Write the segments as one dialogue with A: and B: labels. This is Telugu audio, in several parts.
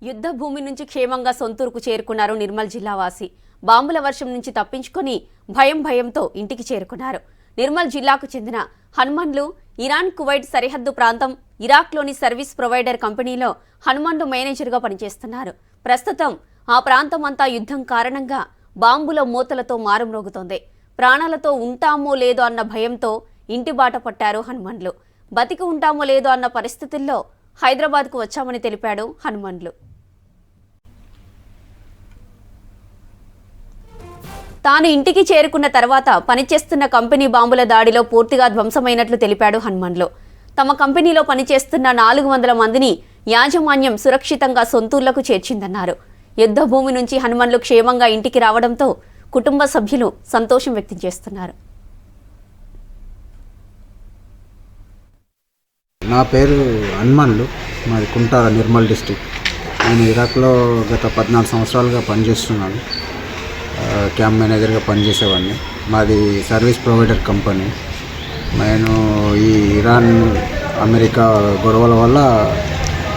A: యుద్ధ భూమి నుంచి క్షేమంగా సొంతూరుకు చేరుకున్నారు నిర్మల్ జిల్లా వాసి. బాంబుల వర్షం నుంచి తప్పించుకొని భయంతో ఇంటికి చేరుకున్నారు. నిర్మల్ జిల్లాకు చెందిన హనుమన్లు ఇరాన్ కువైట్ సరిహద్దు ప్రాంతం ఇరాక్లోని సర్వీస్ ప్రొవైడర్ కంపెనీలో హనుమన్లు మేనేజర్గా పనిచేస్తున్నారు. ప్రస్తుతం ఆ ప్రాంతం అంతా యుద్ధం కారణంగా బాంబుల మూతలతో మారుమ్రోగుతోంది. ప్రాణాలతో ఉంటామో లేదో అన్న భయంతో ఇంటి బాట పట్టారు హనుమన్లు. బతికి ఉంటామో లేదో అన్న పరిస్థితుల్లో హైదరాబాద్కు వచ్చామని తెలిపాడు హనుమన్లు. తాను ఇంటికి చేరుకున్న తర్వాత పనిచేస్తున్న కంపెనీ బాంబుల దాడిలో పూర్తిగా ధ్వంసమైనట్లు తెలిపాడు హనుమన్లు. తమ కంపెనీలో పనిచేస్తున్న 400 మందిని యాజమాన్యం సురక్షితంగా సొంతూర్లకు చేర్చిందన్నారు. యుద్ధ భూమి నుంచి హనుమన్లు క్షేమంగా ఇంటికి రావడంతో కుటుంబ సభ్యులు సంతోషం వ్యక్తం చేస్తున్నారు.
B: నా పేరు హనుమన్లు, మాది కుంటాల నిర్మల్ డిస్ట్రిక్ట్. నేను ఇరాక్లో గత 14 సంవత్సరాలుగా పనిచేస్తున్నాను. క్యాంప్ మేనేజర్గా పనిచేసేవాడిని. మాది సర్వీస్ ప్రొవైడర్ కంపెనీ. నేను ఈ ఇరాన్ అమెరికా గొడవల వల్ల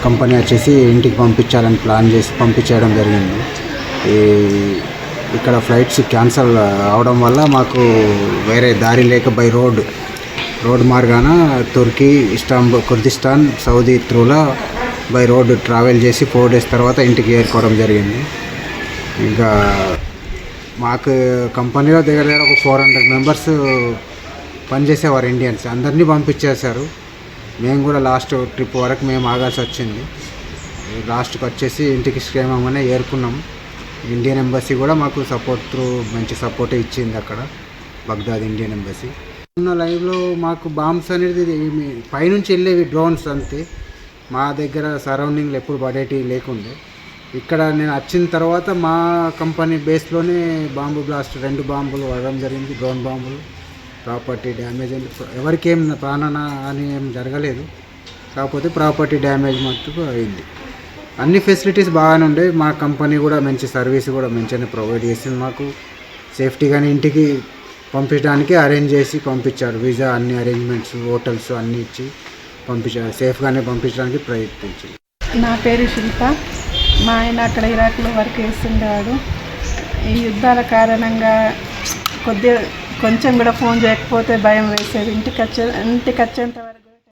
B: కంపెనీ వచ్చేసి ఇంటికి పంపించాలని ప్లాన్ చేసి పంపించేయడం జరిగింది. ఇక్కడ ఫ్లైట్స్ క్యాన్సల్ అవడం వల్ల మాకు వేరే దారి లేక బై రోడ్ మార్గాన తుర్కీ, ఇస్తాంబుల్, కుర్దిస్తాన్, సౌదీ త్రూలా బై రోడ్ ట్రావెల్ చేసి 4 days తర్వాత ఇంటికి చేరుకోవడం జరిగింది. ఇంకా మాకు కంపెనీలో దగ్గర ఒక 400 మెంబర్స్ పనిచేసేవారు ఇండియన్స్. అందరినీ పంపించేశారు. మేము కూడా లాస్ట్ ట్రిప్ వరకు మేము ఆగాల్సి వచ్చింది. లాస్ట్కి వచ్చేసి ఇంటికి క్షేమంగానే ఏరుకున్నాం. ఇండియన్ ఎంబసీ కూడా మాకు మంచి సపోర్ట్ ఇచ్చింది. అక్కడ బగ్దాద్ ఇండియన్ ఎంబసీ ఉన్న లైవ్లో మాకు బాంబ్స్ అనేది పైనుంచి వెళ్ళేవి డ్రోన్స్ అంతే. మా దగ్గర సరౌండింగ్లో ఎప్పుడు పడేటివి లేకుండే. ఇక్కడ నేను వచ్చిన తర్వాత మా కంపెనీ బేస్లోనే బాంబు బ్లాస్ట్ 2 బాంబులు పడడం జరిగింది. డ్రోన్ బాంబులు. ప్రాపర్టీ డ్యామేజ్ ఎవరికి ప్రాణహాని ఏం జరగలేదు. కాకపోతే ప్రాపర్టీ డ్యామేజ్ మట్టుకు అయింది. అన్ని ఫెసిలిటీస్ బాగానే ఉండే. మా కంపెనీ కూడా మంచి సర్వీస్ కూడా మంచిగానే ప్రొవైడ్ చేసింది. మాకు సేఫ్టీగానే ఇంటికి పంపించడానికి అరేంజ్ చేసి పంపించారు. వీసా అన్ని అరేంజ్మెంట్స్, హోటల్స్ అన్నీ ఇచ్చి పంపించారు. సేఫ్గానే పంపించడానికి ప్రయత్నించింది.
C: నా పేరు శిల్ప. మా ఆయన అక్కడ ఇరాక్లో వర్క్ చేస్తుండేవాడు. ఈ యుద్ధాల కారణంగా కొంచెం కూడా ఫోన్ చేయకపోతే భయం వేసేది. ఇంటికి వచ్చేంత వరకు